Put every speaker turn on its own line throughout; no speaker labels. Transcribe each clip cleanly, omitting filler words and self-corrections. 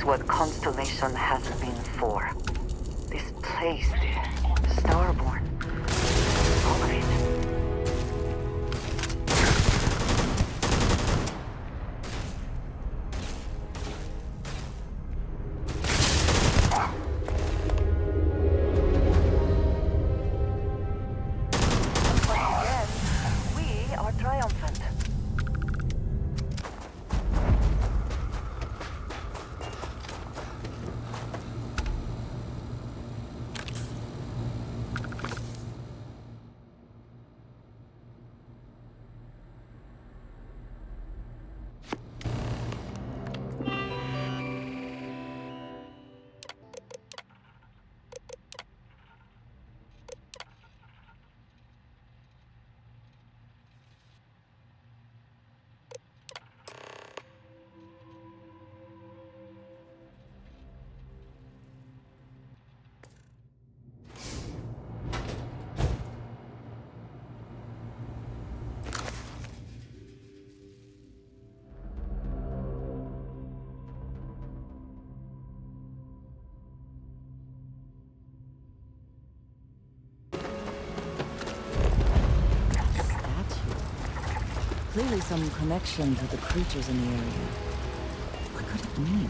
what Constellation has been for. This place, the Starborn. All of it.
Clearly some connection to the creatures in the area. What could it mean?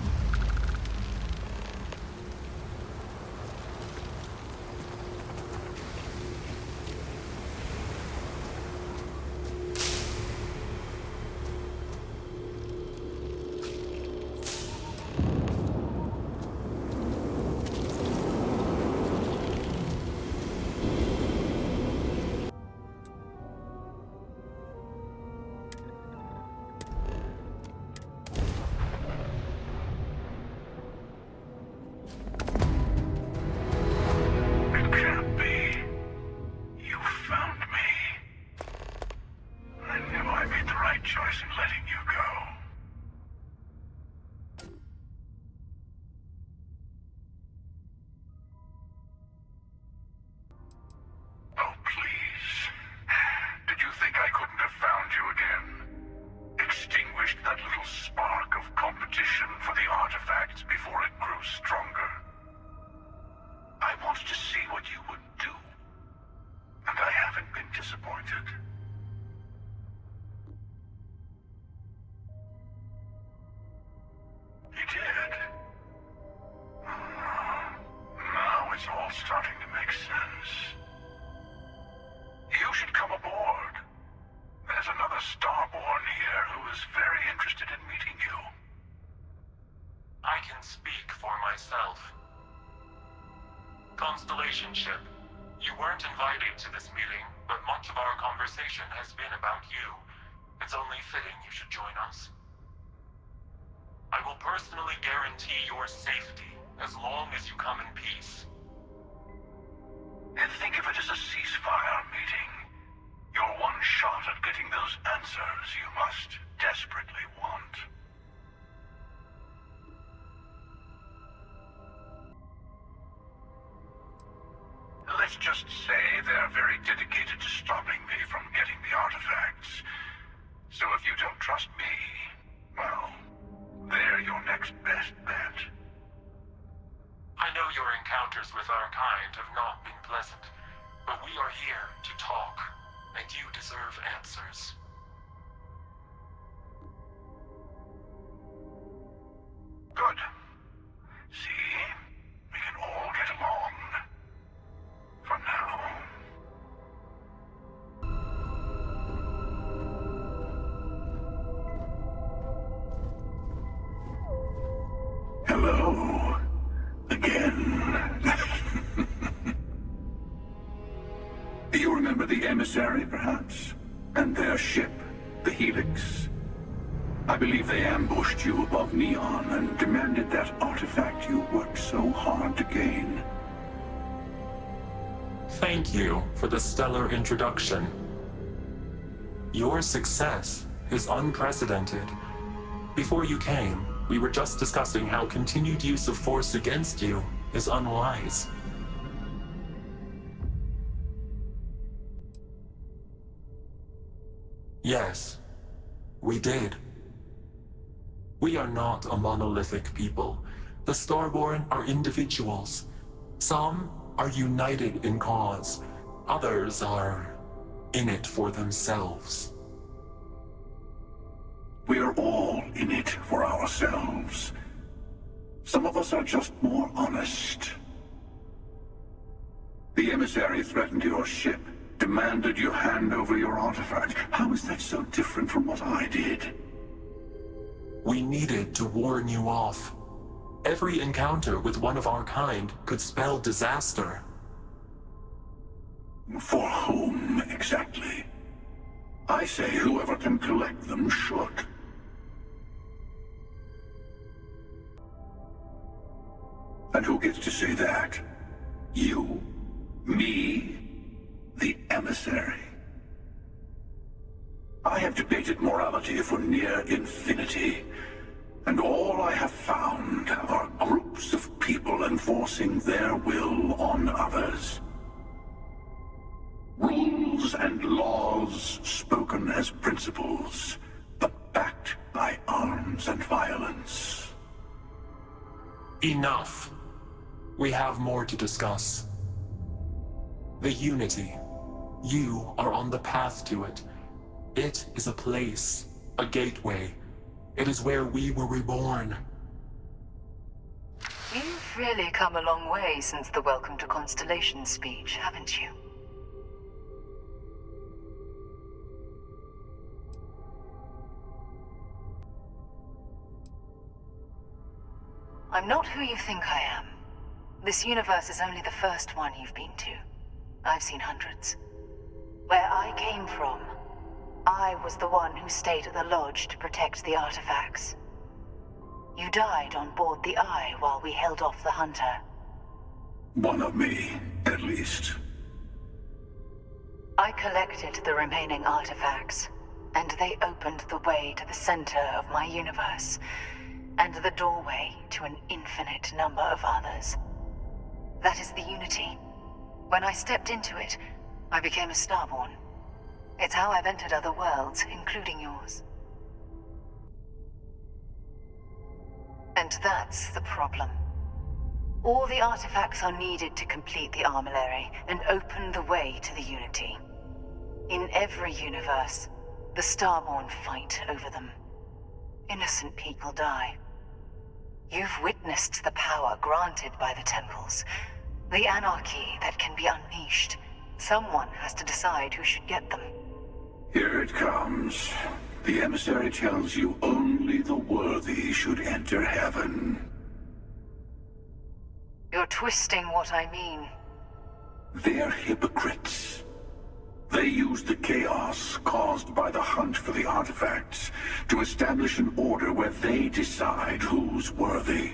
Constellation ship, you weren't invited to this meeting, but much of our conversation has been about you. It's only fitting you should join us. I will personally guarantee your safety as long as you come in peace.
And think of it as a ceasefire meeting. Your one shot at getting those answers you must desperately want. Let's just say they're very dedicated to stopping me from getting the artifacts. So if you don't trust me, well, they're your next best bet.
I know your encounters with our kind have not been pleasant, but we are here to talk, and you deserve answers.
Good. See? We can all get along. For now. Hello. Again. You remember the emissary, perhaps? And their ship, the Helix? I believe they ambushed you above Neon and demanded that artifact you worked so hard to gain.
Thank you for the stellar introduction. Your success is unprecedented. Before you came, we were just discussing how continued use of force against you is unwise. Yes, we did. We are not a monolithic people, The Starborn are individuals. Some are united in cause. Others are in it for themselves.
We're all in it for ourselves. Some of us are just more honest. The emissary threatened your ship, demanded you hand over your artifact. How is that so different from what I did?
We needed to warn you off. Every encounter with one of our kind could spell disaster.
For whom, exactly? I say whoever can collect them should. And who gets to say that? You? Me? The emissary? I have debated morality for near infinity, and all I have found are groups of people enforcing their will on others. Rules and laws spoken as principles, but backed by arms and violence.
Enough. We have more to discuss. The Unity. You are on the path to it. It is a place, a gateway. It is where we were reborn.
You've really come a long way since the Welcome to Constellation speech, haven't you? I'm not who you think I am. This universe is only the first one you've been to. I've seen hundreds. Where I came from, I was the one who stayed at the Lodge to protect the artifacts. You died on board the Eye while we held off the Hunter.
One of me, at least.
I collected the remaining artifacts, and they opened the way to the center of my universe, and the doorway to an infinite number of others. That is the Unity. When I stepped into it, I became a Starborn. It's how I've entered other worlds, including yours. And that's the problem. All the artifacts are needed to complete the armillary and open the way to the Unity. In every universe, the Starborn fight over them. Innocent people die. You've witnessed the power granted by the temples, the anarchy that can be unleashed. Someone has to decide who should get them.
Here it comes. The emissary tells you only the worthy should enter heaven.
You're twisting what I mean.
They're hypocrites. They use the chaos caused by the hunt for the artifacts to establish an order where they decide who's worthy.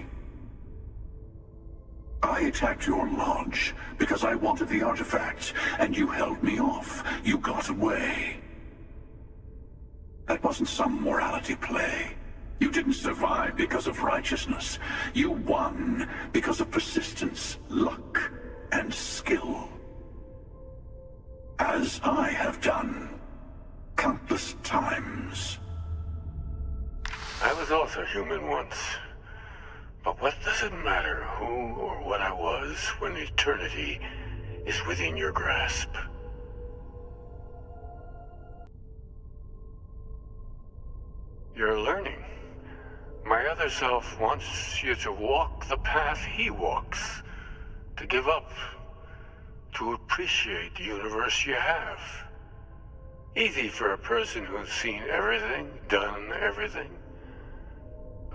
I attacked your lodge because I wanted the artifacts, and you held me off. You got away. That wasn't some morality play. You didn't survive because of righteousness. You won because of persistence, luck, and skill. As I have done, countless times.
I was also human once. But what does it matter who or what I was when eternity is within your grasp? You're learning. My other self wants you to walk the path he walks, to give up, to appreciate the universe you have. Easy for a person who's seen everything, done everything.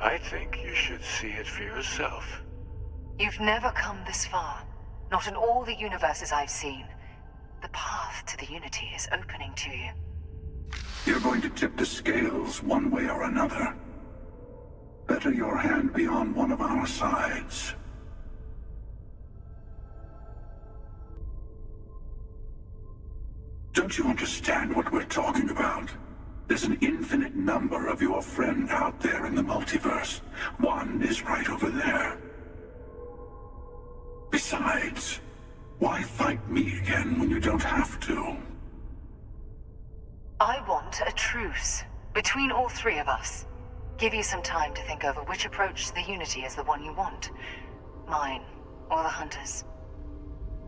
I think you should see it for yourself.
You've never come this far. Not in all the universes I've seen. The path to the Unity is opening to you.
You're going to tip the scales one way or another. Better your hand be on one of our sides. Don't you understand what we're talking about? There's an infinite number of your friend out there in the multiverse. One is right over there. Besides, why fight me again when you don't have to?
I want a truce between all three of us. Give you some time to think over which approach to the Unity is the one you want. Mine, or the Hunter's.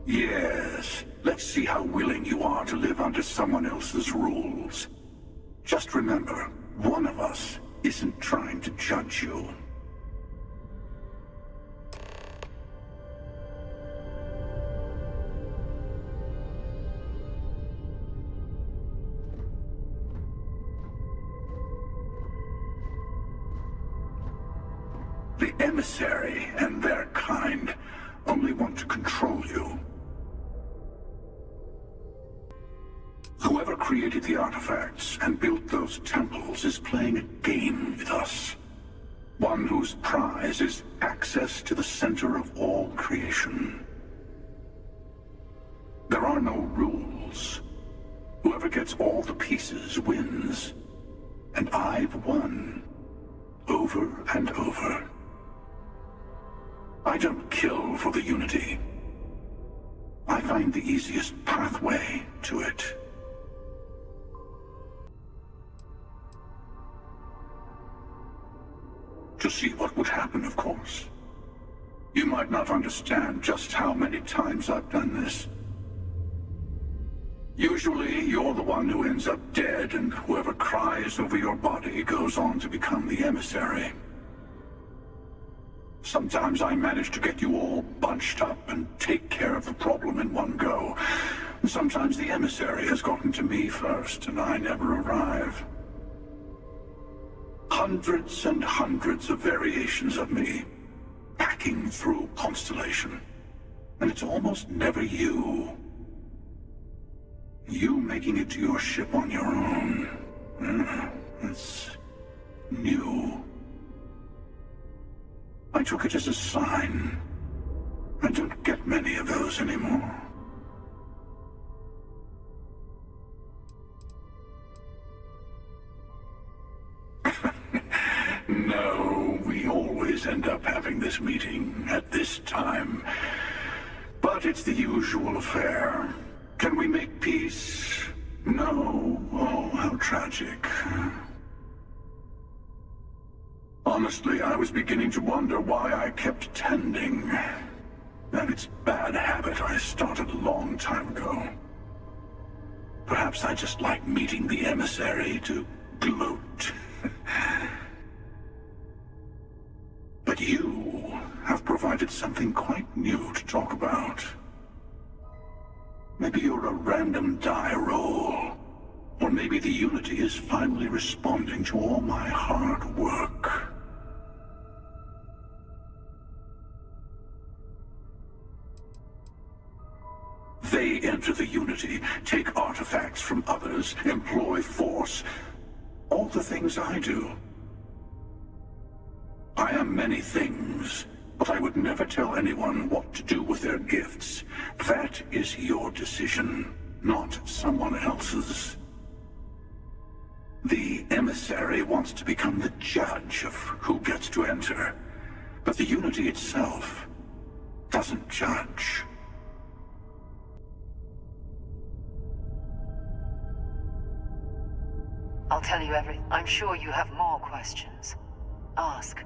Yes. Let's see how willing you are to live under someone else's rules. Just remember, one of us isn't trying to judge you. The emissary and their kind only want to control you. Whoever created the artifacts and built those temples is playing a game with us. One whose prize is access to the center of all creation. There are no rules. Whoever gets all the pieces wins. And I've won. Over and over. I don't kill for the Unity. I find the easiest pathway to it. To see what would happen, of course. You might not understand just how many times I've done this. Usually, you're the one who ends up dead, and whoever cries over your body goes on to become the emissary. Sometimes I manage to get you all bunched up and take care of the problem in one go. Sometimes the emissary has gotten to me first, and I never arrive. Hundreds and hundreds of variations of me, packing through constellation. And it's almost never you. You making it to your ship on your own. It's new. I took it as a sign. I don't get many of those anymore. No, we always end up having this meeting at this time. But it's the usual affair. Can we make peace? No. Oh, how tragic. Honestly, I was beginning to wonder why I kept attending. And it's a bad habit I started a long time ago. Perhaps I just like meeting the emissary to gloat. But you have provided something quite new to talk about. Maybe you're a random die roll. Or maybe the Unity is finally responding to all my hard work. They enter the Unity, take artifacts from others, employ force. All the things I do. I am many things, but I would never tell anyone what to do with their gifts. That is your decision, not someone else's. The emissary wants to become the judge of who gets to enter, but the Unity itself doesn't judge.
I'll tell you everything. I'm sure you have more questions. Ask.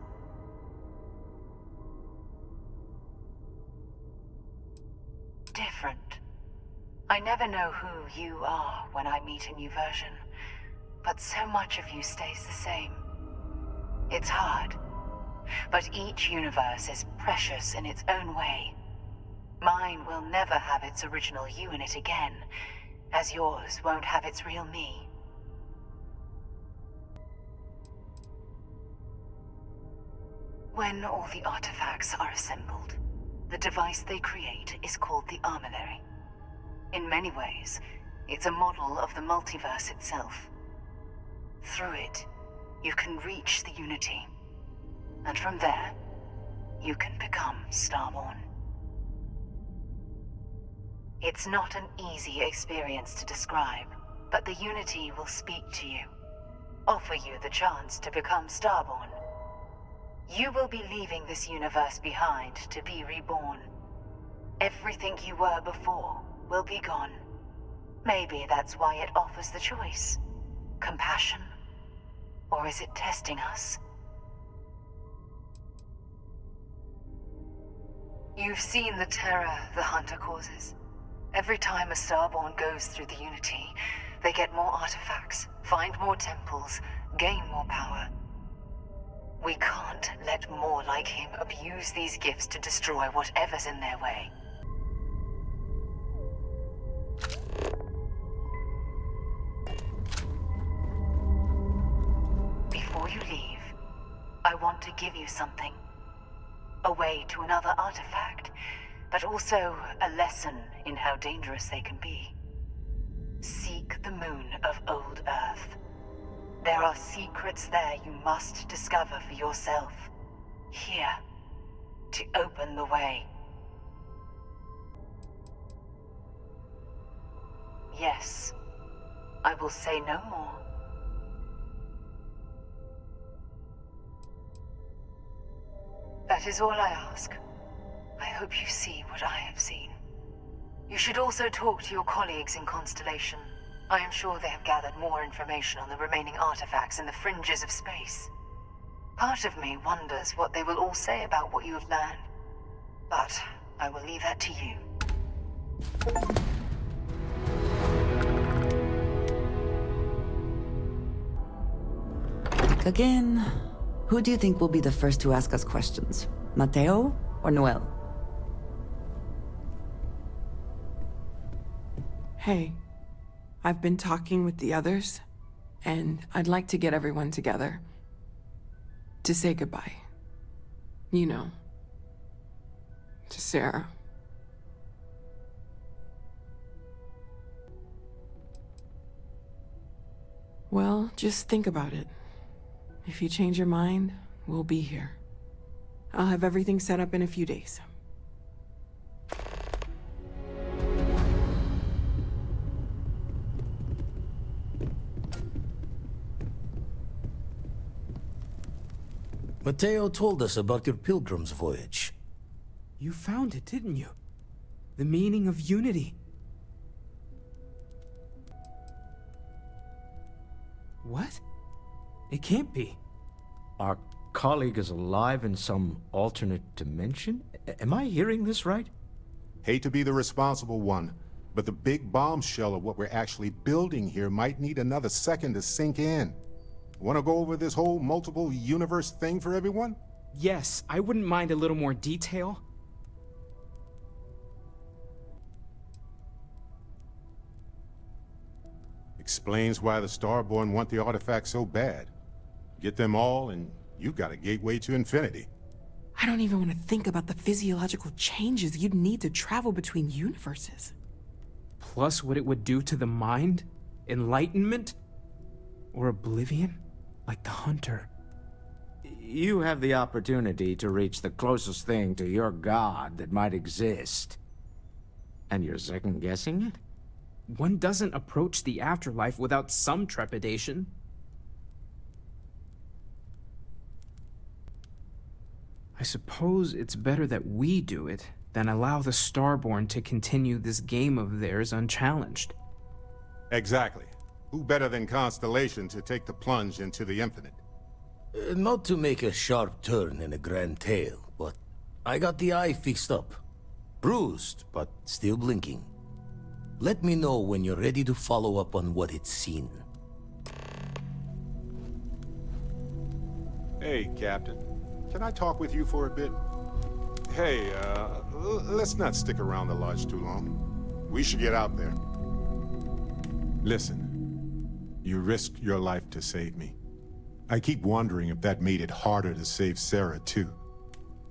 Different. I never know who you are when I meet a new version, but so much of you stays the same. It's hard, but each universe is precious in its own way. Mine will never have its original you in it again, as yours won't have its real me. When all the artifacts are assembled, the device they create is called the armillary. In many ways, it's a model of the multiverse itself. Through it, you can reach the Unity. And from there, you can become Starborn. It's not an easy experience to describe, but the Unity will speak to you, offer you the chance to become Starborn. You will be leaving this universe behind to be reborn. Everything you were before will be gone. Maybe that's why it offers the choice. Compassion? Or is it testing us You've seen the terror the Hunter causes. Every time a Starborn goes through the Unity, they get more artifacts, find more temples, gain more power. We can't let more like him abuse these gifts to destroy whatever's in their way. Before you leave, I want to give you something. A way to another artifact, but also a lesson in how dangerous they can be. Seek the moon of Old Earth. There are secrets there you must discover for yourself. Here, to open the way. Yes, I will say no more. That is all I ask. I hope you see what I have seen. You should also talk to your colleagues in Constellation. I am sure they have gathered more information on the remaining artifacts in the fringes of space. Part of me wonders what they will all say about what you have learned. But I will leave that to you.
Again, who do you think will be the first to ask us questions? Mateo or Noel?
Hey, I've been talking with the others, and I'd like to get everyone together. To say goodbye. You know. To Sarah. Well, just think about it. If you change your mind, we'll be here. I'll have everything set up in a few days.
Mateo told us about your pilgrim's voyage.
You found it, didn't you? The meaning of unity. What? It can't be.
Our colleague is alive in some alternate dimension? Am I hearing this right?
Hate to be the responsible one, but the big bombshell of what we're actually building here might need another second to sink in. Want to go over this whole multiple universe thing for everyone?
Yes, I wouldn't mind a little more detail.
Explains why the Starborn want the artifact so bad. Get them all, and you've got a gateway to infinity.
I don't even want to think about the physiological changes you'd need to travel between universes.
Plus what it would do to the mind? Enlightenment? Or oblivion? Like the Hunter.
You have the opportunity to reach the closest thing to your god that might exist. And you're second-guessing it?
One doesn't approach the afterlife without some trepidation. I suppose it's better that we do it than allow the Starborn to continue this game of theirs unchallenged.
Exactly. Who better than Constellation to take the plunge into the infinite?
Not to make a sharp turn in a grand tale, but I got the eye fixed up. Bruised, but still blinking. Let me know when you're ready to follow up on what it's seen.
Hey, Captain. Can I talk with you for a bit? Hey, let's not stick around the lodge too long. We should get out there. Listen, you risked your life to save me. I keep wondering if that made it harder to save Sarah, too.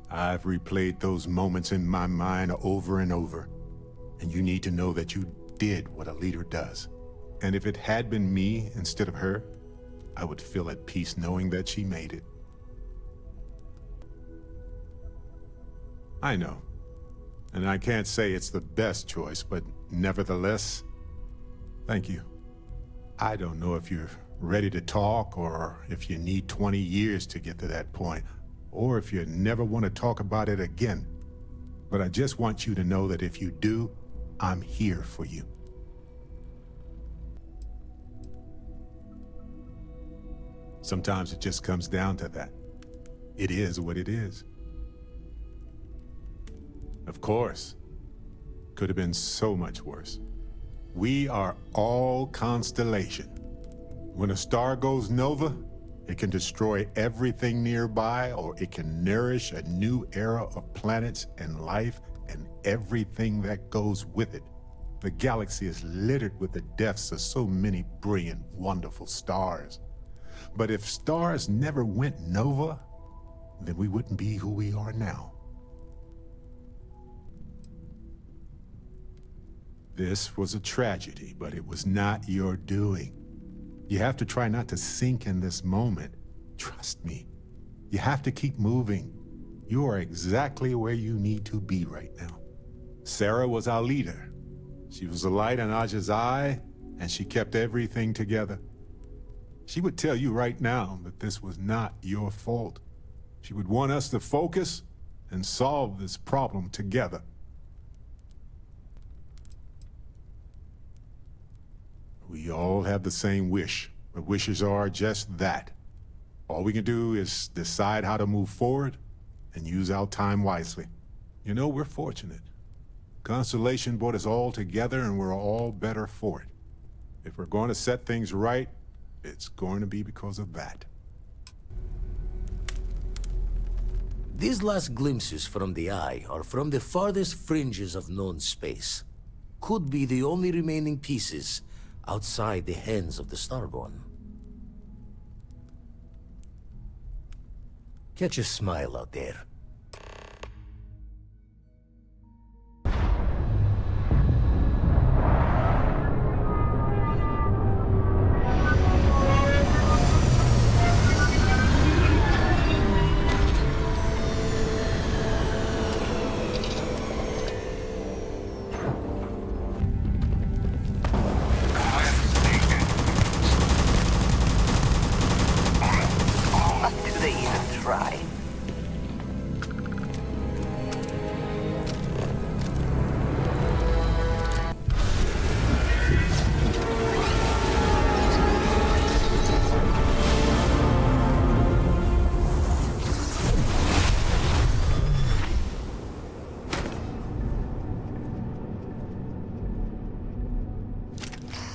I've replayed those moments in my mind over and over. And you need to know that you did what a leader does. And if it had been me instead of her, I would feel at peace knowing that she made it. I know. And I can't say it's the best choice, but nevertheless, thank you. I don't know if you're ready to talk, or if you need 20 years to get to that point, or if you never want to talk about it again. But I just want you to know that if you do, I'm here for you. Sometimes it just comes down to that. It is what it is. Of course. Could have been so much worse. We are all constellation. When a star goes nova, it can destroy everything nearby, or it can nourish a new era of planets and life and everything that goes with it. The galaxy is littered with the deaths of so many brilliant, wonderful stars. But if stars never went nova, then we wouldn't be who we are now. This was a tragedy, but it was not your doing. You have to try not to sink in this moment. Trust me. You have to keep moving. You are exactly where you need to be right now. Sarah was our leader. She was the light in Aja's eye, and she kept everything together. She would tell you right now that this was not your fault. She would want us to focus and solve this problem together. We all have the same wish, but wishes are just that. All we can do is decide how to move forward and use our time wisely. You know, we're fortunate. Constellation brought us all together and we're all better for it. If we're going to set things right, it's going to be because of that.
These last glimpses from the eye are from the farthest fringes of known space. Could be the only remaining pieces outside the hands of the Starborn. Catch a smile out there.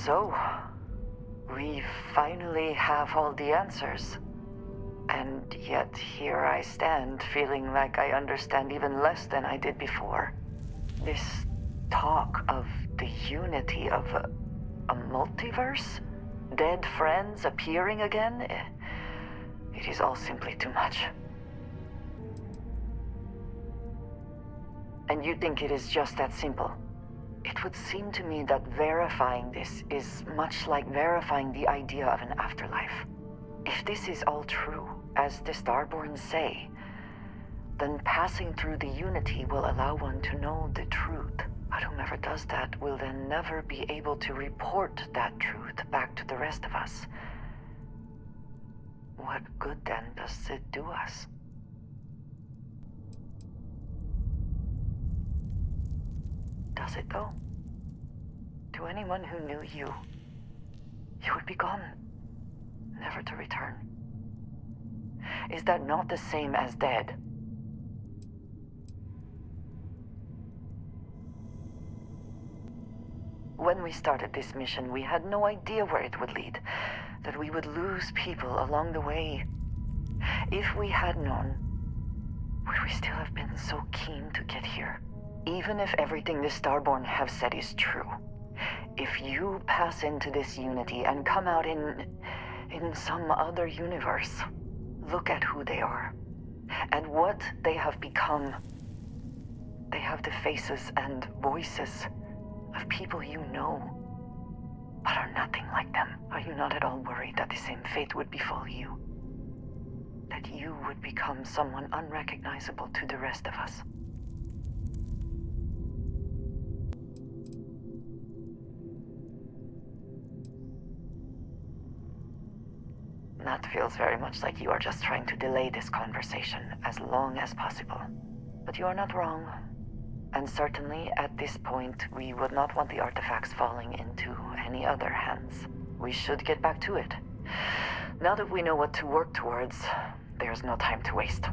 So, we finally have all the answers. And yet here I stand, feeling like I understand even less than I did before. This talk of the unity of a multiverse? Dead friends appearing again? It is all simply too much. And you think it is just that simple? It would seem to me that verifying this is much like verifying the idea of an afterlife. If this is all true, as the Starborn say, then passing through the unity will allow one to know the truth. But whomever does that will then never be able to report that truth back to the rest of us. What good then does it do us? Does it though? To anyone who knew you, you would be gone, never to return. Is that not the same as dead? When we started this mission, we had no idea where it would lead, that we would lose people along the way. If we had known, would we still have been so keen to get here? Even if everything the Starborn have said is true, if you pass into this unity and come out in some other universe, look at who they are, and what they have become. They have the faces and voices of people you know, but are nothing like them. Are you not at all worried that the same fate would befall you? That you would become someone unrecognizable to the rest of us? That feels very much like you are just trying to delay this conversation as long as possible. But you are not wrong. And certainly, at this point, we would not want the artifacts falling into any other hands. We should get back to it. Now that we know what to work towards, there's no time to waste.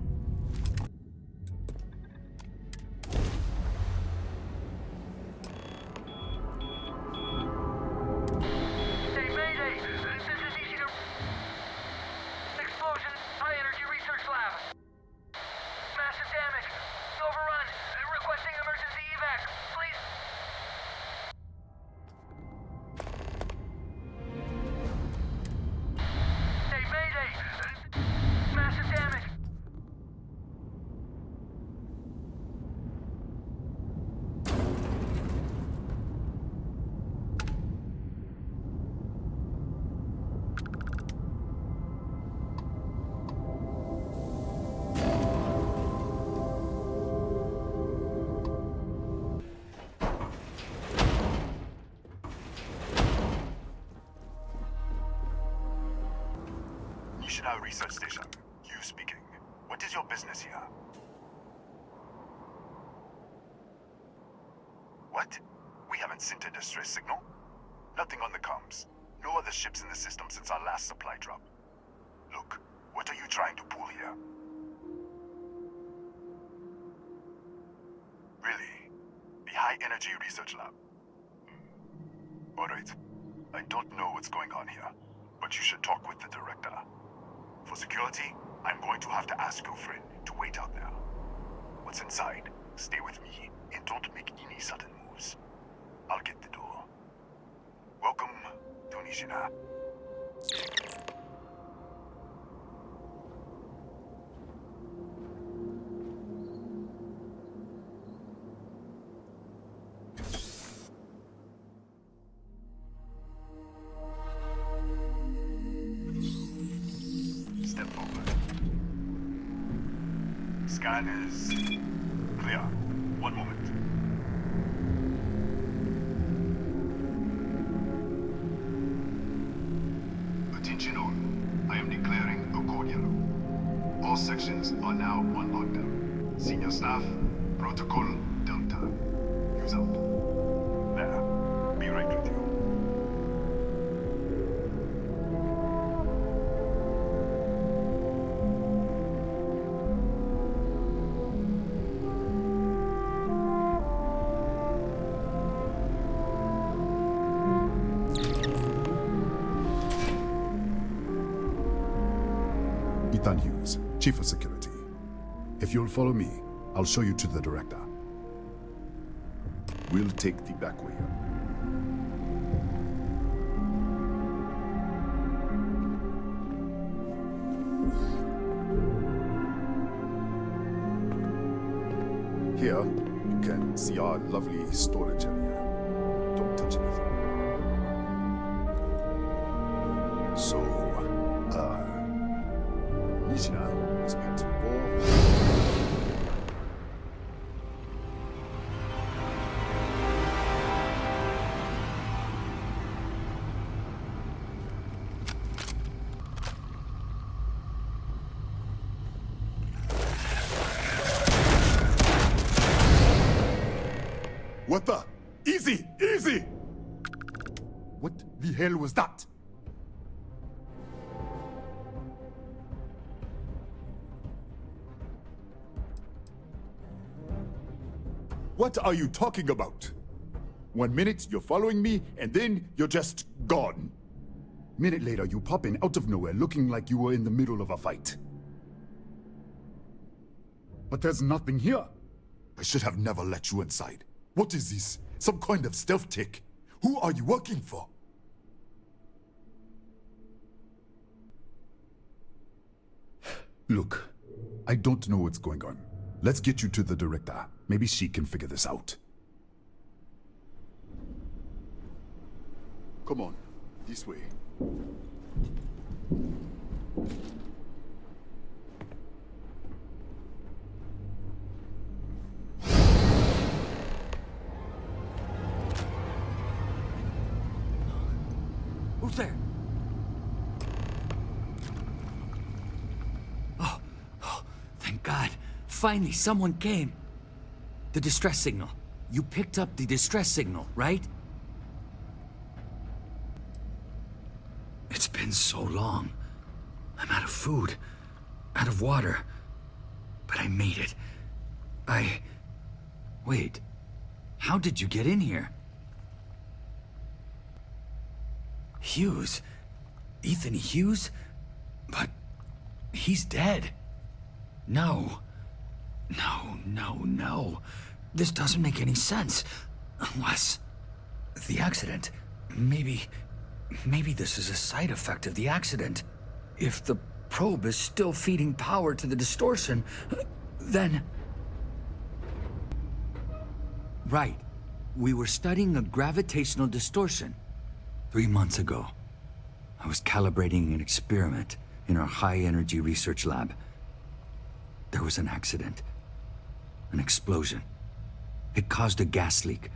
Nishina Research Station. You speaking. What is your business here? What? We haven't sent a distress signal? Nothing on the comms. No other ships in the system since our last supply drop. Look, what are you trying to pull here? Really? The High Energy Research Lab? Alright. I don't know what's going on here, but you should talk with the director. For security, I'm going to have to ask your friend to wait out there. What's inside, stay with me and don't make any sudden moves. I'll get the door. Welcome to Nishina. Step forward. Scan is clear. One moment. Attention all. I am declaring a code yellow. All sections are now on lockdown. Senior staff, protocol Delta. Use out. There. Be right with you.
Ethan Hughes, Chief of Security. If you'll follow me, I'll show you to the director. We'll take the back way up. Here, you can see our lovely storage area. Don't touch anything. So, Nishina is meant for... What the? Easy! Easy! What the hell was that? What are you talking about? 1 minute you're following me, and then you're just gone. Minute later you pop in out of nowhere looking like you were in the middle of a fight. But there's nothing here. I should have never let you inside. What is this? Some kind of stealth tick? Who are you working for? Look, I don't know what's going on. Let's get you to the director. Maybe she can figure this out. Come on, this way.
Who's there? Oh, thank God. Finally, someone came. The distress signal. You picked up the distress signal, right? It's been so long. I'm out of food, out of water. But I made it. Wait. How did you get in here? Hughes? Ethan Hughes? But he's dead. No. No. This doesn't make any sense. Unless... the accident. Maybe this is a side effect of the accident. If the probe is still feeding power to the distortion, then... Right. We were studying a gravitational distortion. 3 months ago, I was calibrating an experiment in our high-energy research lab. There was an accident. An explosion. It caused a gas leak.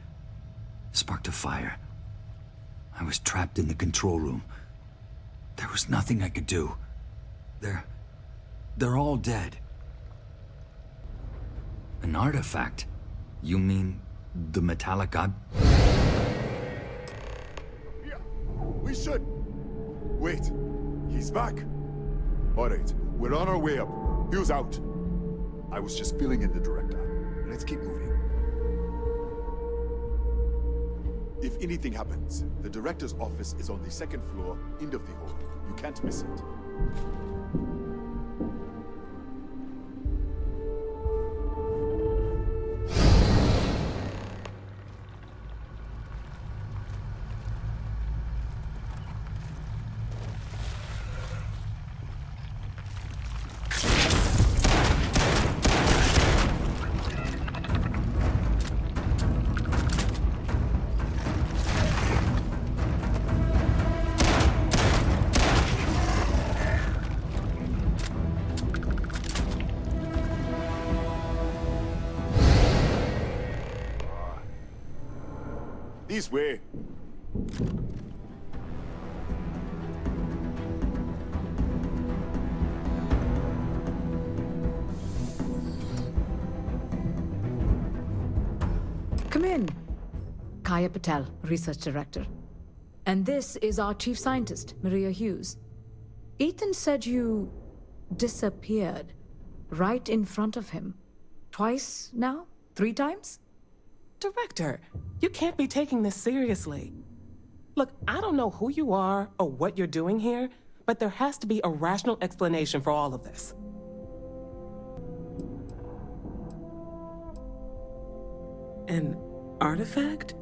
Sparked a fire. I was trapped in the control room. There was nothing I could do. They're all dead. An artifact? You mean the metallic eye?
Yeah, we should. Wait, he's back. All right, we're on our way up. Who's out? I was just filling in the director. Let's keep moving. If anything happens, the director's office is on the second floor, end of the hall. You can't miss it. This way.
Come in. Kaya Patel, Research Director. And this is our Chief Scientist, Maria Hughes. Ethan said you disappeared right in front of him. Twice now? 3 times?
Director, you can't be taking this seriously. Look, I don't know who you are or what you're doing here, but there has to be a rational explanation for all of this. An artifact?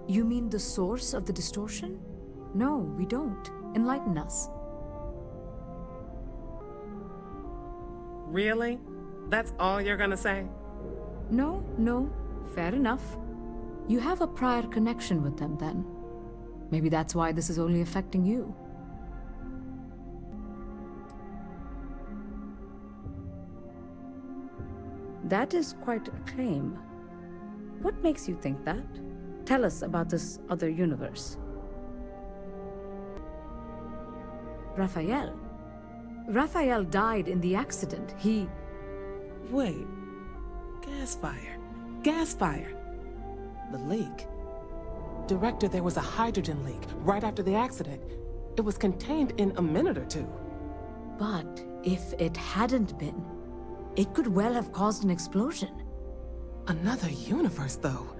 You mean the source of the distortion? No, we don't. Enlighten us.
Really? That's all you're gonna say?
No. Fair enough. You have a prior connection with them then. Maybe that's why this is only affecting you. That is quite a claim. What makes you think that? Tell us about this other universe. Raphael. Raphael died in the accident. He...
Wait. Gas fire. The leak. Director, there was a hydrogen leak right after the accident. It was contained in a minute or 2.
But if it hadn't been, it could well have caused an explosion.
Another universe, though.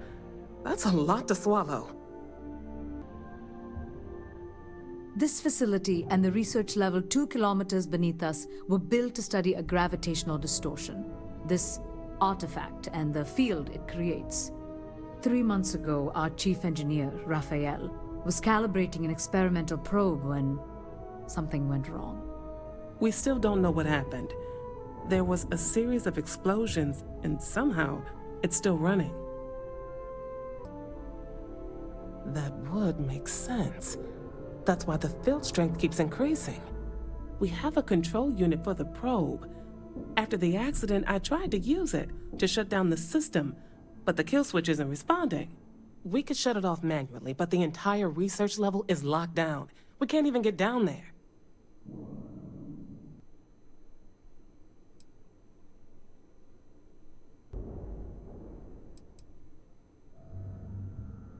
That's a lot to swallow.
This facility and the research level 2 kilometers beneath us were built to study a gravitational distortion. This artifact and the field it creates. 3 months ago, our chief engineer, Raphael, was calibrating an experimental probe when something went wrong.
We still don't know what happened. There was a series of explosions, and somehow it's still running. That would make sense. That's why the field strength keeps increasing. We have a control unit for the probe. After the accident, I tried to use it to shut down the system, but the kill switch isn't responding. We could shut it off manually, but the entire research level is locked down. We can't even get down there.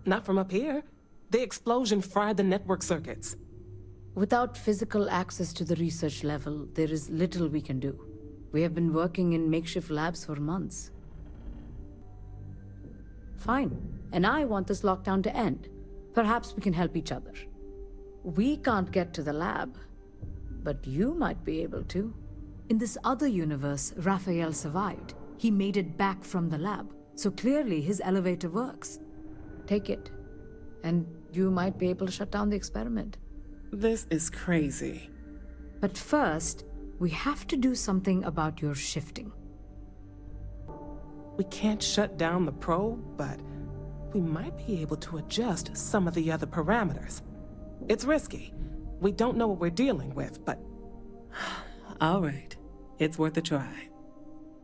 Not from up here. The explosion fried the network circuits.
Without physical access to the research level, there is little we can do. We have been working in makeshift labs for months. Fine. And I want this lockdown to end. Perhaps we can help each other. We can't get to the lab, but you might be able to. In this other universe, Raphael survived. He made it back from the lab, so clearly his elevator works. Take it, and you might be able to shut down the experiment.
This is crazy.
But first, we have to do something about your shifting.
We can't shut down the probe, but we might be able to adjust some of the other parameters. It's risky. We don't know what we're dealing with, but... All right. It's worth a try.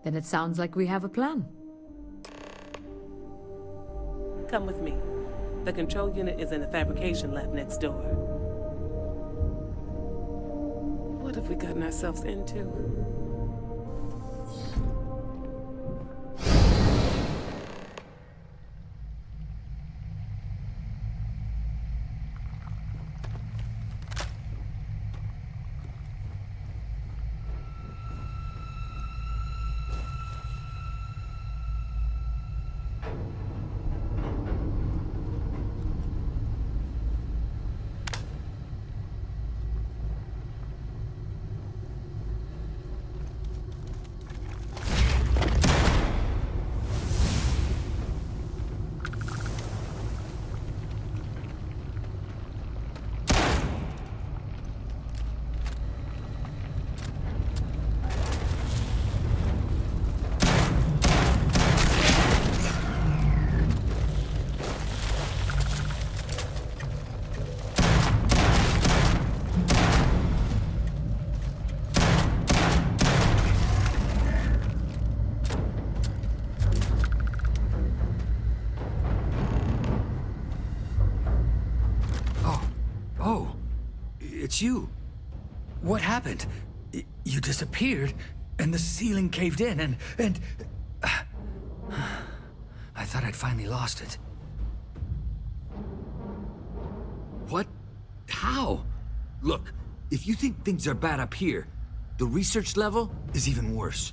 Then it sounds like we have a plan.
Come with me. The control unit is in the fabrication lab next door. What have we gotten ourselves into?
It's you. What happened? You disappeared, and the ceiling caved in, and... I thought I'd finally lost it. What? How? Look, if you think things are bad up here, the research level is even worse.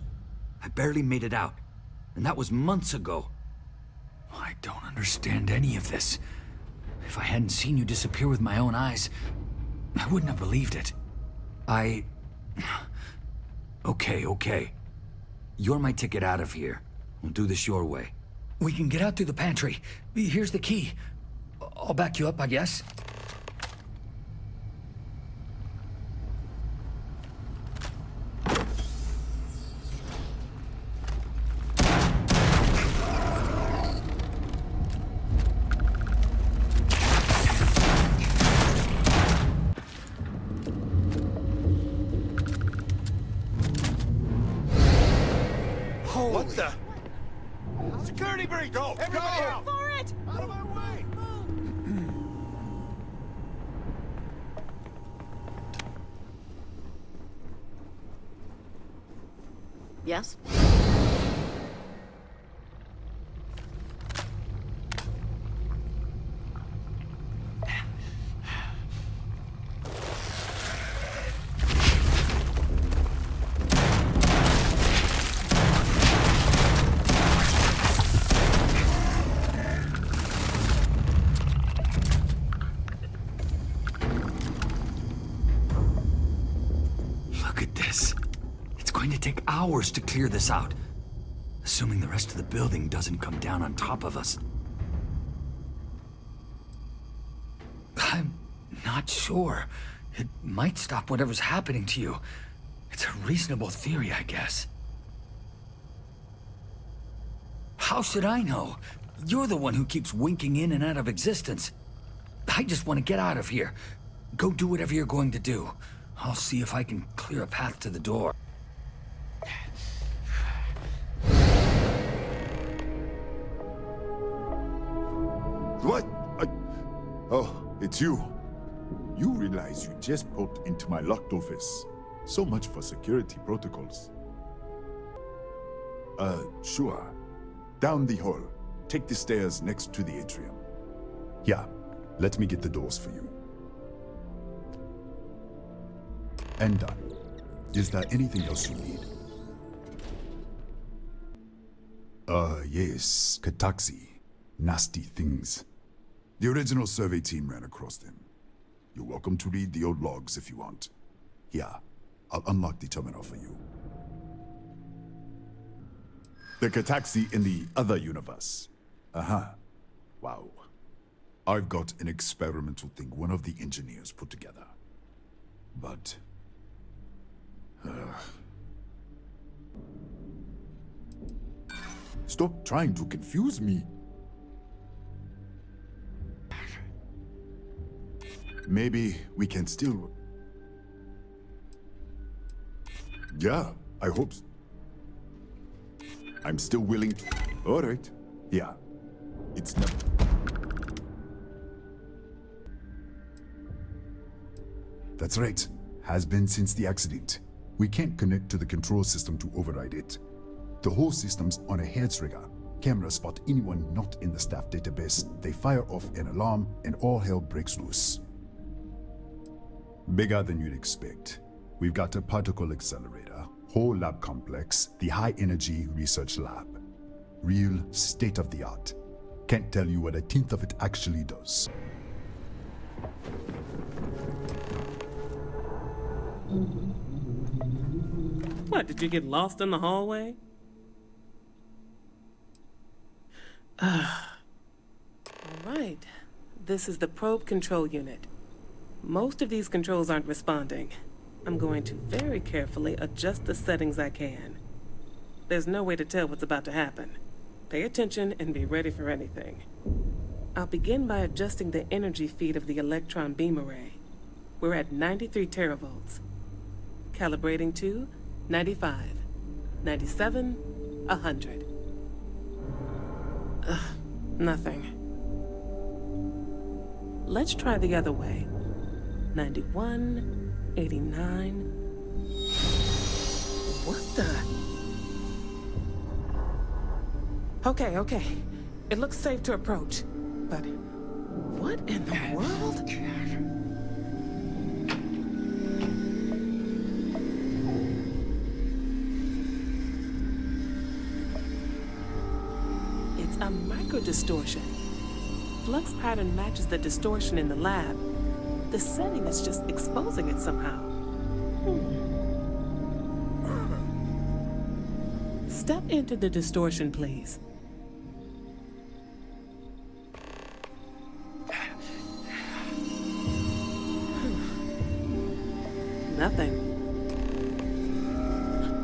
I barely made it out, and that was months ago. I don't understand any of this. If I hadn't seen you disappear with my own eyes, I wouldn't have believed it. Okay. You're my ticket out of here. We'll do this your way. We can get out through the pantry. Here's the key. I'll back you up, I guess.
What the? Security breach! Go! Everybody out!
For it!
Out of my way!
Yes?
Hours to clear this out, assuming the rest of the building doesn't come down on top of us. I'm not sure. It might stop whatever's happening to you. It's a reasonable theory, I guess. How should I know? You're the one who keeps winking in and out of existence. I just want to get out of here. Go do whatever you're going to do. I'll see if I can clear a path to the door.
What? Oh, it's you. You realize you just poked into my locked office. So much for security protocols. Sure. Down the hall. Take the stairs next to the atrium. Yeah, let me get the doors for you. And done. Is there anything else you need? Yes, 𝘀𝘂𝗽𝗽𝗽𝗍𝗃. Nasty things. The original survey team ran across them. You're welcome to read the old logs if you want. Here, I'll unlock the terminal for you. The 𝘀𝘂𝗽𝗽𝗽𝗍 in the other universe. Wow. I've got an experimental thing one of the engineers put together. But... Stop trying to confuse me. Maybe we can still... Yeah, I hope so. I'm still willing to... All right. Yeah. It's not... That's right. Has been since the accident. We can't connect to the control system to override it. The whole system's on a hair trigger. Cameras spot anyone not in the staff database. They fire off an alarm and all hell breaks loose. Bigger than you'd expect. We've got a particle accelerator, whole lab complex, the high energy research lab. Real state of the art. Can't tell you what a tenth of it actually does.
What, did you get lost in the hallway? All right. This is the probe control unit. Most of these controls aren't responding. I'm going to very carefully adjust the settings I can. There's no way to tell what's about to happen. Pay attention and be ready for anything. I'll begin by adjusting the energy feed of the electron beam array. We're at 93 teravolts. Calibrating to 95, 97, 100. Nothing. Let's try the other way. 91, 89. What the? Okay. It looks safe to approach. But what in the world? It's a microdistortion. Flux pattern matches the distortion in the lab. The setting is just exposing it somehow. Step into the distortion, please. Nothing.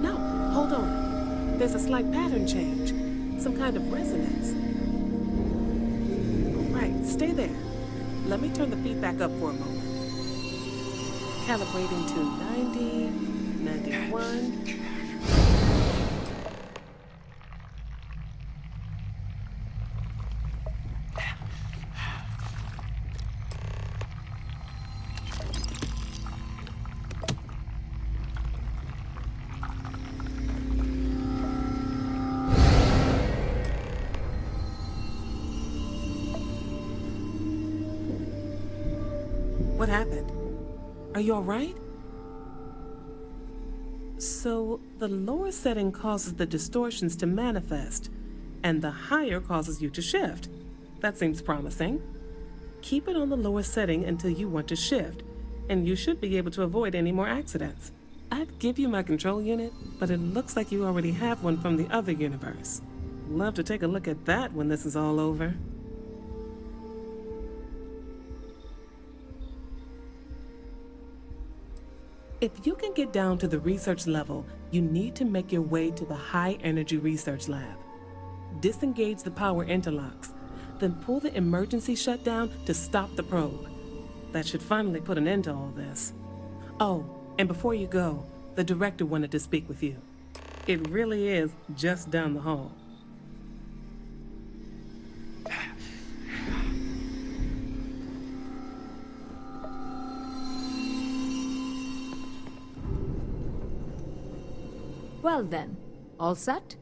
No, hold on. There's a slight pattern change. Some kind of resonance. Right, stay there. Let me turn the feedback up for a moment. Calibrating to 90, 91. What happened? Are you all right? So, the lower setting causes the distortions to manifest, and the higher causes you to shift. That seems promising. Keep it on the lower setting until you want to shift, and you should be able to avoid any more accidents. I'd give you my control unit, but it looks like you already have one from the other universe. Love to take a look at that when this is all over. If you can get down to the research level, you need to make your way to the high-energy research lab. Disengage the power interlocks, then pull the emergency shutdown to stop the probe. That should finally put an end to all this. Oh, and before you go, the director wanted to speak with you. It really is just down the hall.
Well then, all set?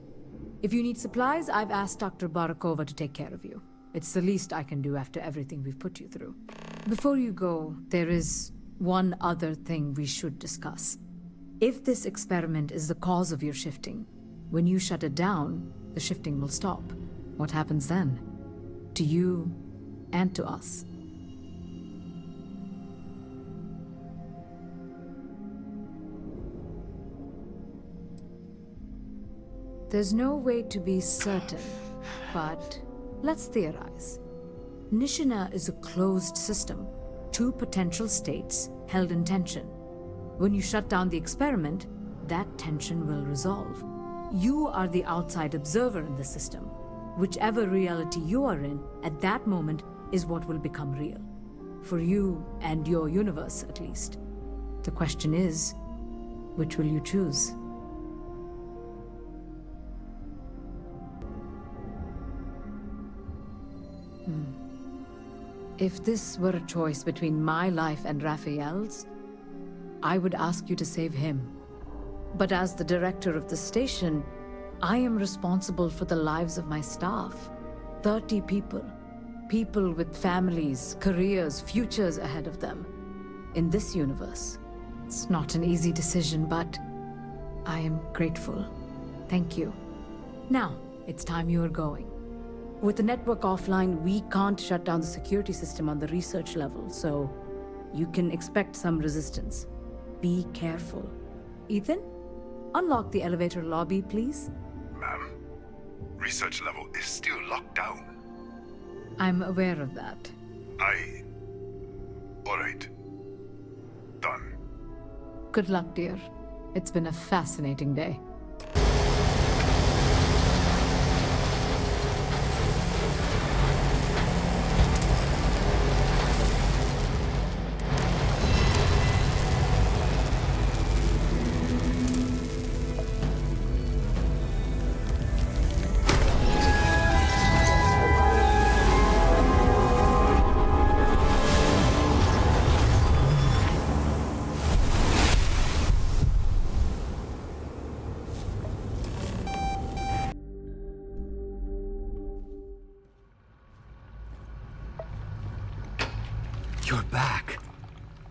If you need supplies, I've asked Dr. Barakova to take care of you. It's the least I can do after everything we've put you through. Before you go, there is one other thing we should discuss. If this experiment is the cause of your shifting, when you shut it down, the shifting will stop. What happens then? To you and to us. There's no way to be certain, but let's theorize. Nishina is a closed system, two potential states held in tension. When you shut down the experiment, that tension will resolve. You are the outside observer in the system. Whichever reality you are in at that moment is what will become real. For you and your universe, at least. The question is, which will you choose? If this were a choice between my life and Raphael's, I would ask you to save him. But as the director of the station, I am responsible for the lives of my staff. 30 people. People with families, careers, futures ahead of them. In this universe. It's not an easy decision, but I am grateful. Thank you. Now, it's time you are going. With the network offline, we can't shut down the security system on the research level, so you can expect some resistance. Be careful. Ethan, unlock the elevator lobby, please.
Ma'am, research level is still locked down.
I'm aware of that.
All right. Done.
Good luck, dear. It's been a fascinating day.
You're back.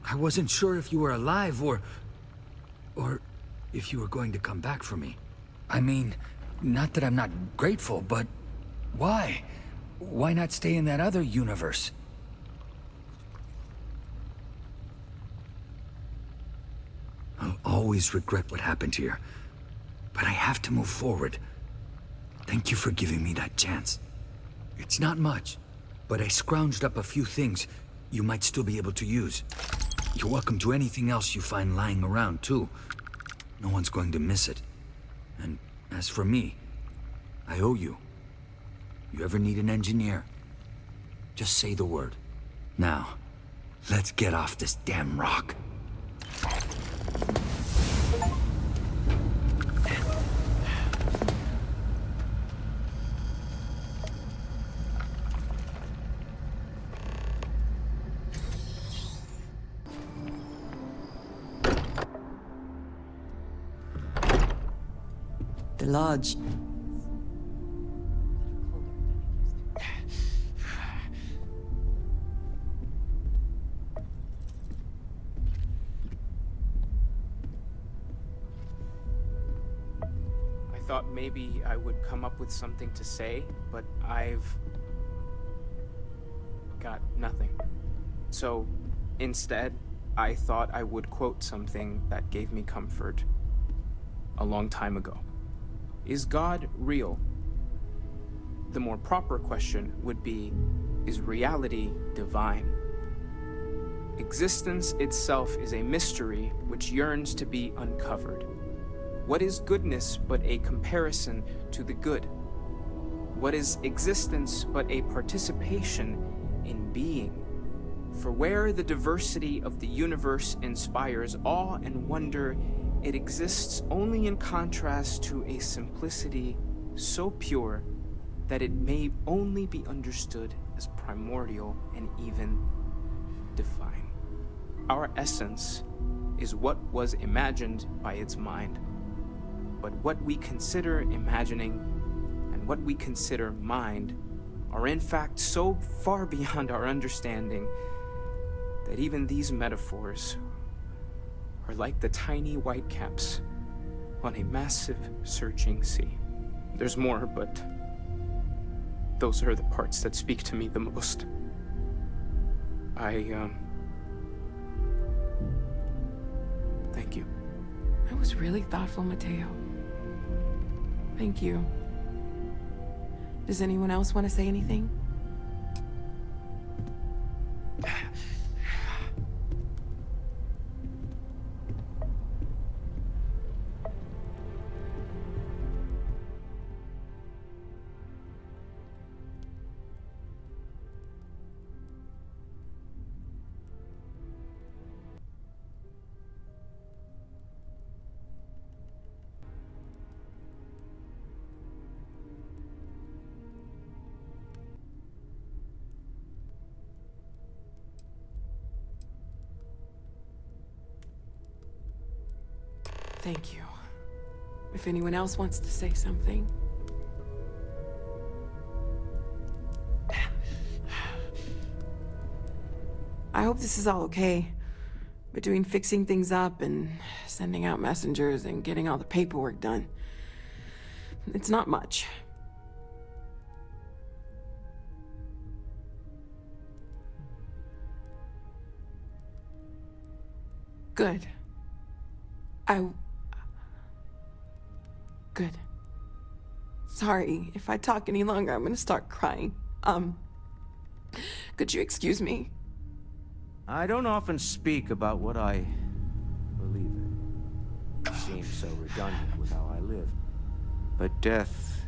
I wasn't sure if you were alive or if you were going to come back for me. I mean, not that I'm not grateful, but why? Why not stay in that other universe? I'll always regret what happened here, but I have to move forward. Thank you for giving me that chance. It's not much, but I scrounged up a few things you might still be able to use. You're welcome to anything else you find lying around, too. No one's going to miss it. And as for me, I owe you. You ever need an engineer? Just say the word. Now, let's get off this damn rock.
The Lodge.
I thought maybe I would come up with something to say, but I've got nothing. So instead, I thought I would quote something that gave me comfort a long time ago. Is God real? The more proper question would be, is reality divine? Existence itself is a mystery which yearns to be uncovered. What is goodness but a comparison to the good? What is existence but a participation in being? For where the diversity of the universe inspires awe and wonder, it exists only in contrast to a simplicity so pure that it may only be understood as primordial and even divine. Our essence is what was imagined by its mind, but what we consider imagining and what we consider mind are in fact so far beyond our understanding that even these metaphors are like the tiny white caps on a massive searching sea. There's more, but those are the parts that speak to me the most. Thank you.
That was really thoughtful, Mateo. Thank you. Does anyone else want to say anything? Thank you. If anyone else wants to say something. I hope this is all okay. Between fixing things up and sending out messengers and getting all the paperwork done. It's not much. Good. Good. Sorry, if I talk any longer, I'm gonna start crying. Could you excuse me?
I don't often speak about what I believe in. It seems so redundant with how I live. But death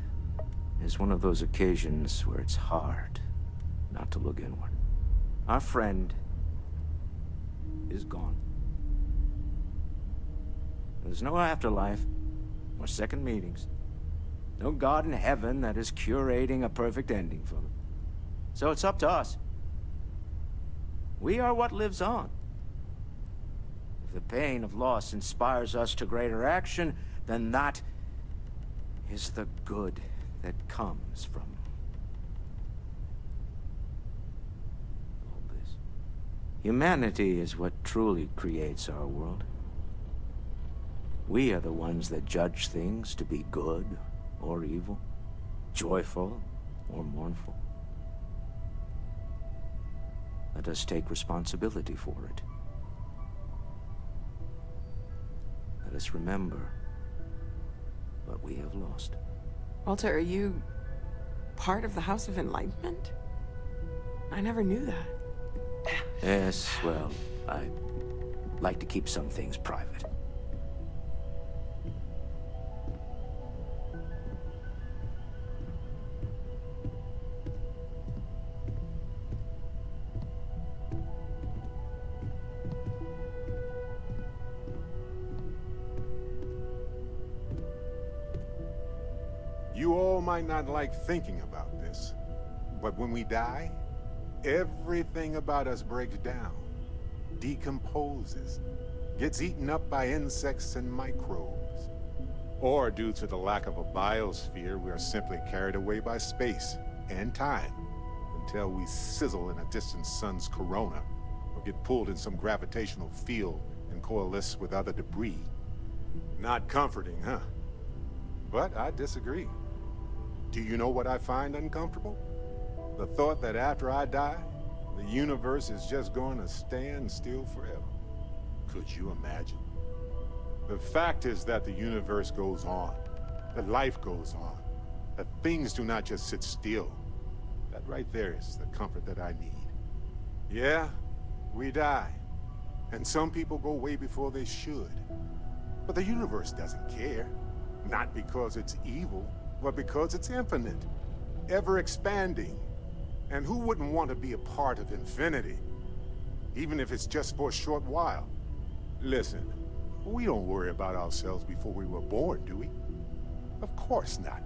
is one of those occasions where it's hard not to look inward. Our friend is gone. There's no afterlife, or second meetings. No God in heaven that is curating a perfect ending for them. So it's up to us. We are what lives on. If the pain of loss inspires us to greater action, then that is the good that comes from all this. Humanity is what truly creates our world. We are the ones that judge things to be good or evil, joyful or mournful. Let us take responsibility for it. Let us remember what we have lost.
Walter, are you part of the House of Enlightenment? I never knew that.
Yes, well, I like to keep some things private.
You all might not like thinking about this, but when we die, everything about us breaks down, decomposes, gets eaten up by insects and microbes. Or due to the lack of a biosphere, we are simply carried away by space and time until we sizzle in a distant sun's corona or get pulled in some gravitational field and coalesce with other debris. Not comforting, huh? But I disagree. Do you know what I find uncomfortable? The thought that after I die, the universe is just going to stand still forever. Could you imagine? The fact is that the universe goes on, that life goes on, that things do not just sit still. That right there is the comfort that I need. Yeah, we die, and some people go way before they should. But the universe doesn't care, not because it's evil, but because it's infinite, ever expanding. And who wouldn't want to be a part of infinity? Even if it's just for a short while. Listen, we don't worry about ourselves before we were born, do we? Of course not.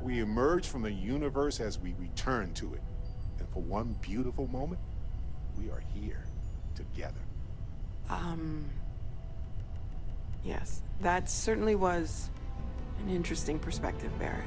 We emerge from the universe as we return to it. And for one beautiful moment, we are here, together.
Yes, that certainly was an interesting perspective, Barret.